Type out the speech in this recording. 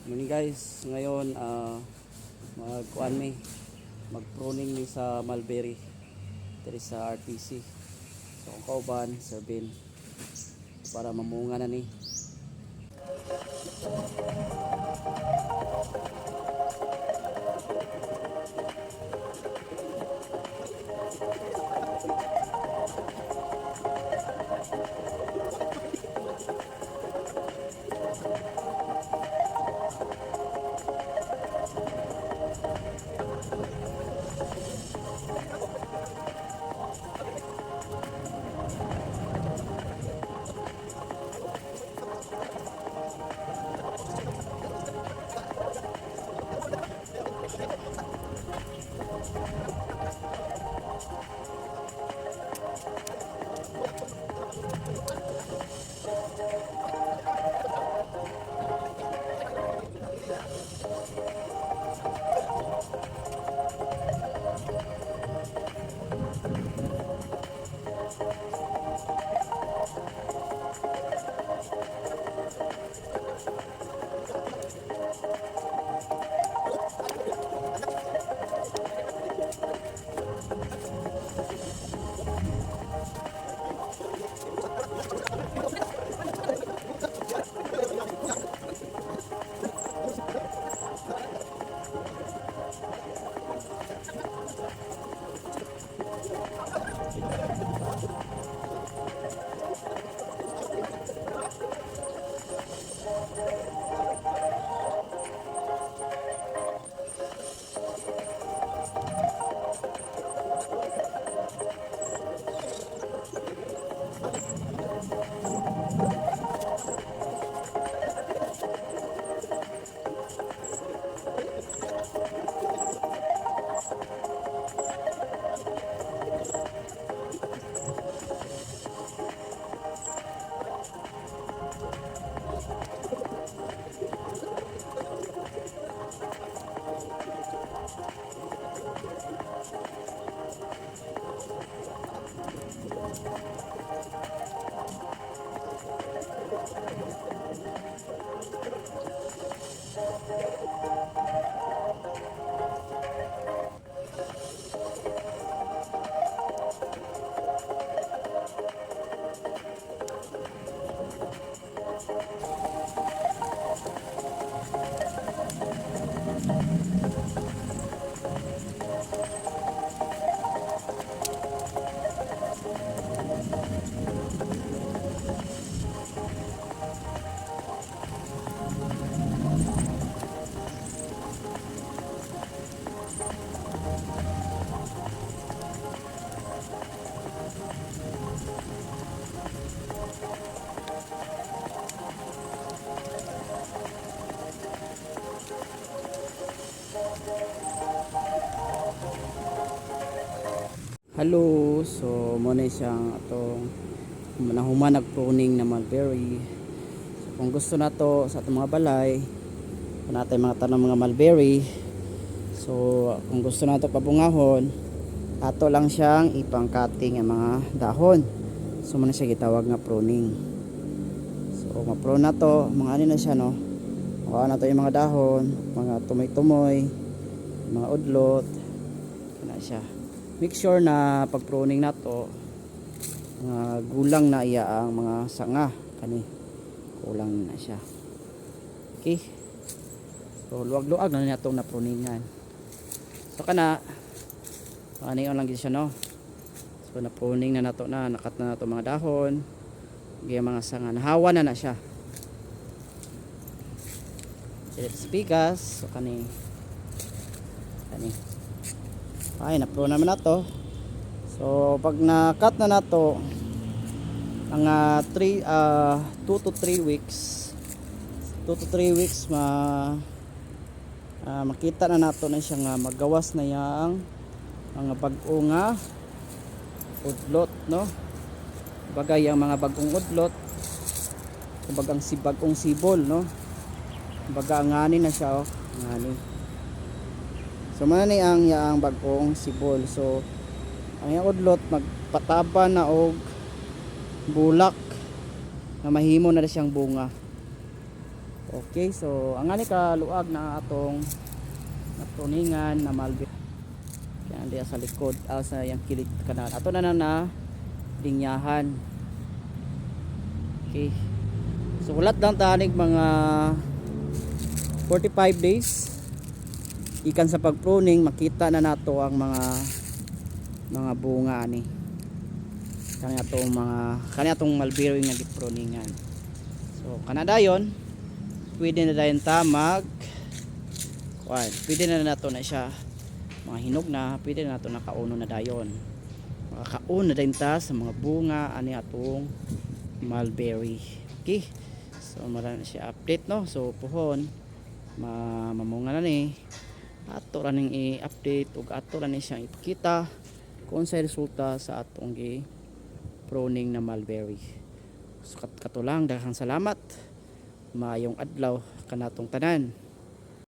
Morning guys, ngayon magkuan mi, mag-pruning mi sa mulberry diri sa RTC. So ang kauban, Sir Ben, para mamunga na ni. Hello, so muna siyang atong nahuman nag-pruning na mulberry. So kung gusto na to sa atong mga balay, kung natin mga tanong mga mulberry, so kung gusto na to pabungahon, ato lang siyang ipang-cutting ang mga dahon. So muna siya gitawag nga pruning. So ma-prune na to, mga ano na siya no. Makuha na to yung mga dahon, mga tumoy-tumoy, mga udlot, na siya. Make sure na pag pruning na to, gulang na iya ang mga sanga kani, kulang na siya. Okay, so luwag-luwag na niya itong napruningan. So kana ano lang siya no. So napruning na nato na, nakat na nato mga dahon, yung mga sanga nahawa na siya. Let's pikas. So kani ay na-prune naman na to. So pag na-cut na nato ang 2 to 3 weeks, 2 to 3 weeks makita na nato na siya nga magawas na yang mga bag-o nga udlot no. Bagay ang mga bagong udlot, bagang bagong sibol no. Baga ngani na siya oh, ngani. So manani ang yaang bagong sibol. So ang yang udlot magpataba na og bulak na mahimo na siyang bunga. Okay, so ang ani ka luag na atong natuningan na malbi. Kaya diya sa likod, sa yang kilid kanan. Ato na linyahan. Okay. So ulat lang tanig mga 45 days ikan sa pagpruning, makita na nato ang mga bunga ani. Kanya atong mulberry nga gipruningan. So kanadayon pwede na dayon ta pwede na nato na siya mga hinog na, pwede na nato nakauno na dayon. Makakaon na dayon ta sa mga bunga ani atong mulberry. Okay, so marami siya update no. So puhon mamunga na ni ato ra ning i-update ug ato ra ni siyang ipakita kung sa resulta sa atong pruning na mulberry. So katulang daghang salamat, maayong adlaw kanatong tanan.